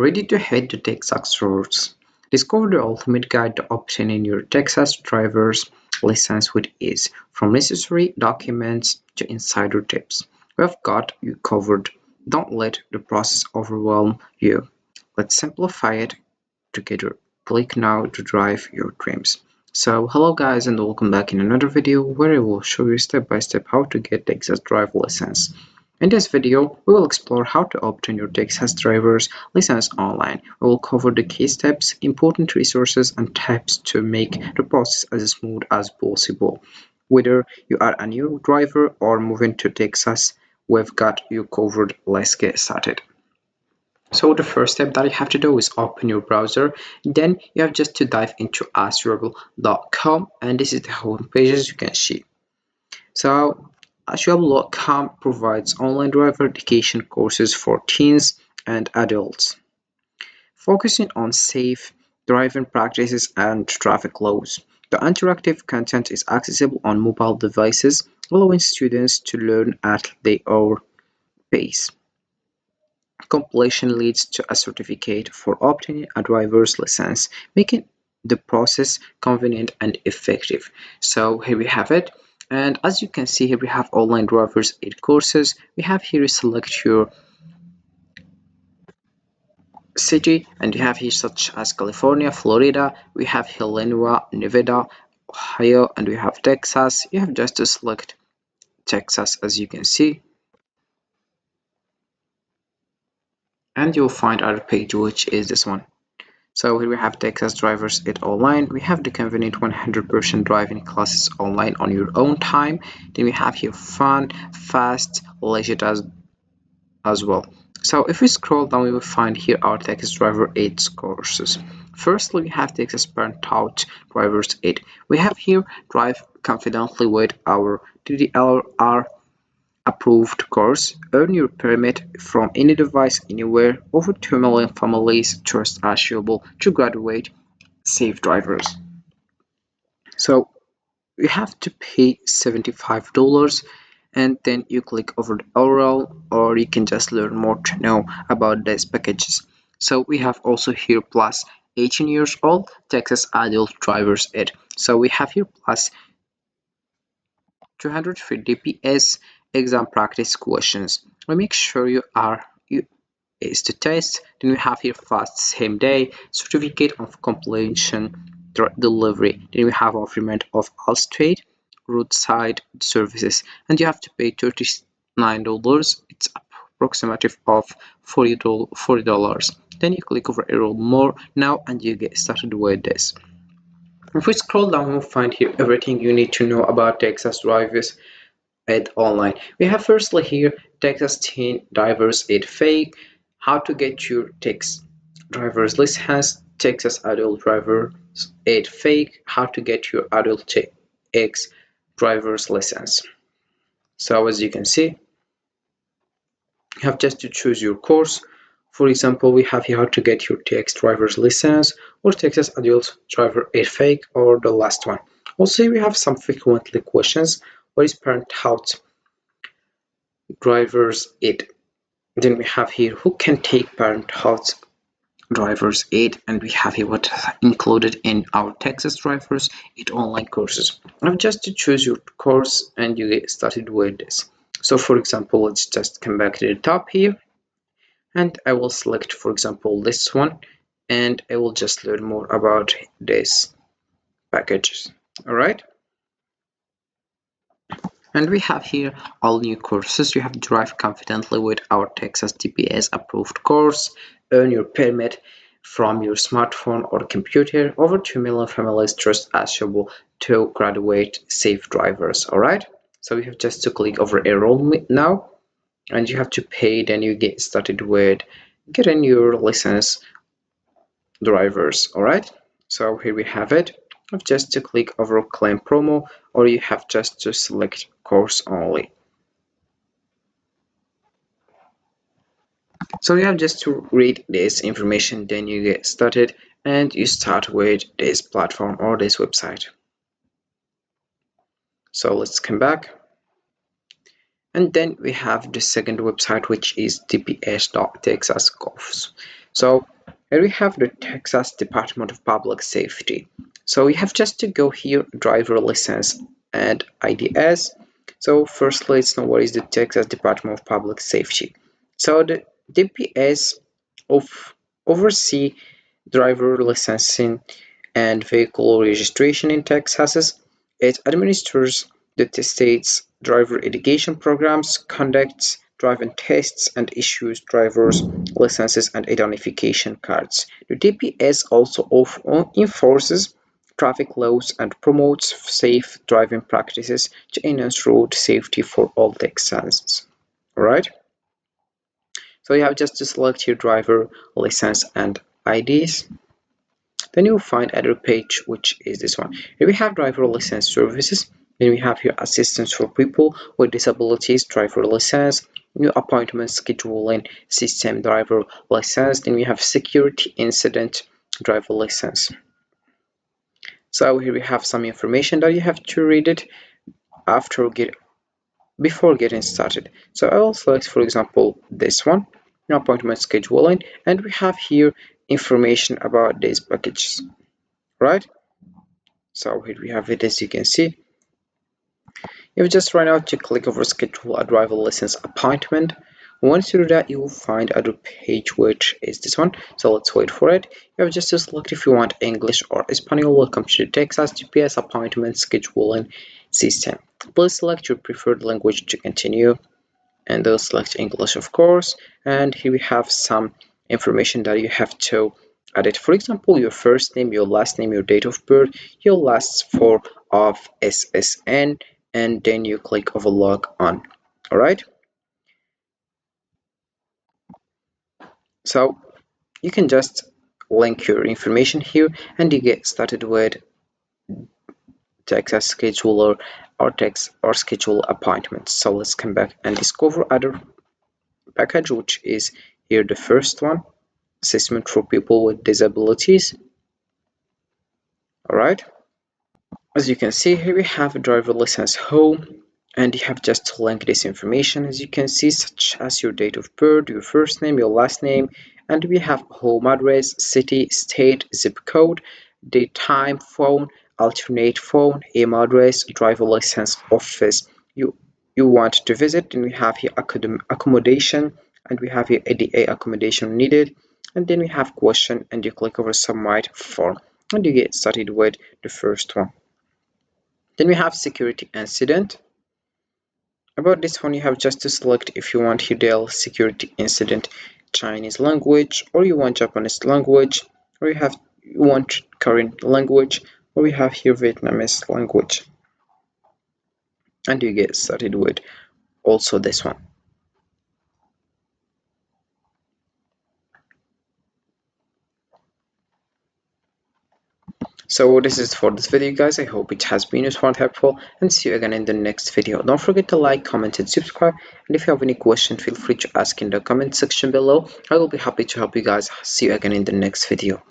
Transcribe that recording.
Ready to head to Texas roads? Discover the ultimate guide to obtaining your Texas driver's license with ease. From necessary documents to insider tips, we've got you covered. Don't let the process overwhelm you. Let's simplify it together. Click now to drive your dreams. So hello guys and welcome back in another video where I will show you step by step how to get Texas drive license. In this video, we will explore how to obtain your Texas driver's license online. We will cover the key steps, important resources, and tips to make the process as smooth as possible. Whether you are a new driver or moving to Texas, we've got you covered. Let's get started. So the first step that you have to do is open your browser. Then you have just to dive into AskDriver.com, and this is the homepage as you can see. So AskDriver.com provides online driver education courses for teens and adults, focusing on safe driving practices and traffic laws. The interactive content is accessible on mobile devices, allowing students to learn at their own pace. Completion leads to a certificate for obtaining a driver's license, making the process convenient and effective. So here we have it. And as you can see here, we have online driver's ed courses. We have here you select your city, and you have here such as California, Florida. We have here Illinois, Nevada, Ohio, and we have Texas. You have just to select Texas as you can see. And you'll find our page, which is this one. So here we have Texas Drivers Ed Online. We have the convenient 100% driving classes online on your own time. Then we have here fun, fast, legit as well. So if we scroll down, we will find here our Texas Driver Ed courses. Firstly, we have Texas Parent-Taught Drivers Ed. We have here Drive Confidently with our DDLR approved course. Earn your permit from any device anywhere. Over 2 million families trust Ashable to graduate safe drivers. So you have to pay $75 and then you click over the URL, or you can just learn more to know about these packages. So we have also here plus 18 years old Texas adult drivers ed. So we have here plus 250 PS exam practice questions. We make sure you is to test. Then we have here fast same day certificate of completion delivery. Then we have offerment of all state roadside services, and you have to pay $39. It's approximative of $40. Then you click over enroll more now and you get started with this. If we scroll down, we'll find here everything you need to know about Texas drivers ed online. We have firstly here Texas Teen Drivers Ed Fake, how to get your Texas driver's license, Texas Adult Drivers Ed Fake, how to get your adult X driver's license. So as you can see, you have just to choose your course. For example, we have here how to get your TX driver's license or Texas Adult Driver Ed Fake or the last one. Also, we have some frequently questions. What is Parent-Taught Driver's Ed? Then we have here who can take Parent-Taught Driver's Ed, and we have here what included in our Texas Drivers Ed online courses. Now just to choose your course and you get started with this. So for example, let's just come back to the top here and I will select, for example, this one, and I will just learn more about this packages. All right. And we have here all new courses. You have to drive confidently with our Texas DPS approved course, earn your permit from your smartphone or computer. Over 2 million families trust Ashable to graduate safe drivers. All right. So you have just to click over enroll now, and you have to pay. Then you get started with getting your license drivers. All right. So here we have it. You have just to click over claim promo, or you have just to select course only. So you have just to read this information, then you get started and you start with this platform or this website. So let's come back, and then we have the second website, which is dps.texasgovs. So here we have the Texas Department of Public Safety. So you have just to go here, driver license and IDS. So first let's know what is the Texas Department of Public Safety. So the DPS of oversee driver licensing and vehicle registration in Texas. It administers the state's driver education programs, conducts driving tests, and issues driver's licenses and identification cards. The DPS also enforces traffic laws and promotes safe driving practices to enhance road safety for all Texans. Alright? So you have just to select your driver license and IDs. Then you'll find other page, which is this one. Here we have driver license services. Then we have here assistance for people with disabilities, driver license, new appointment scheduling system, driver license. Then we have security incident, driver license. So here we have some information that you have to read it before getting started. So I will select, for example, this one, appointment scheduling, and we have here information about these packages, right? So here we have it, as you can see. You just right now to click over schedule a driver license appointment. Once you do that, you will find other page, which is this one. So let's wait for it. You have just to select if you want English or Espanol. Welcome to the Texas GPS appointment scheduling system. Please select your preferred language to continue, and then select English, of course. And here we have some information that you have to add it. For example, your first name, your last name, your date of birth, your last four of SSN, and then you click over log on. All right. So you can just link your information here, and you get started with Texas scheduler or text or schedule appointments. So let's come back and discover other package, which is here the first one, assessment for people with disabilities. All right, as you can see here we have a driver license home, and you have just to link this information, as you can see, such as your date of birth, your first name, your last name, and we have home address, city, state, zip code, date, time, phone, alternate phone, email address, driver license office you want to visit. And we have here accommodation, and we have here ADA accommodation needed, and then we have question, and you click over submit form, and you get started with the first one. Then we have security incident. About this one, you have just to select if you want Hudel security incident Chinese language, or you want Japanese language, or you want Korean language, or we have here Vietnamese language, and you get started with also this one. So this is for this video, guys. I hope it has been useful and helpful, and see you again in the next video. Don't forget to like, comment, and subscribe, and if you have any question, feel free to ask in the comment section below. I will be happy to help you guys. See you again in the next video.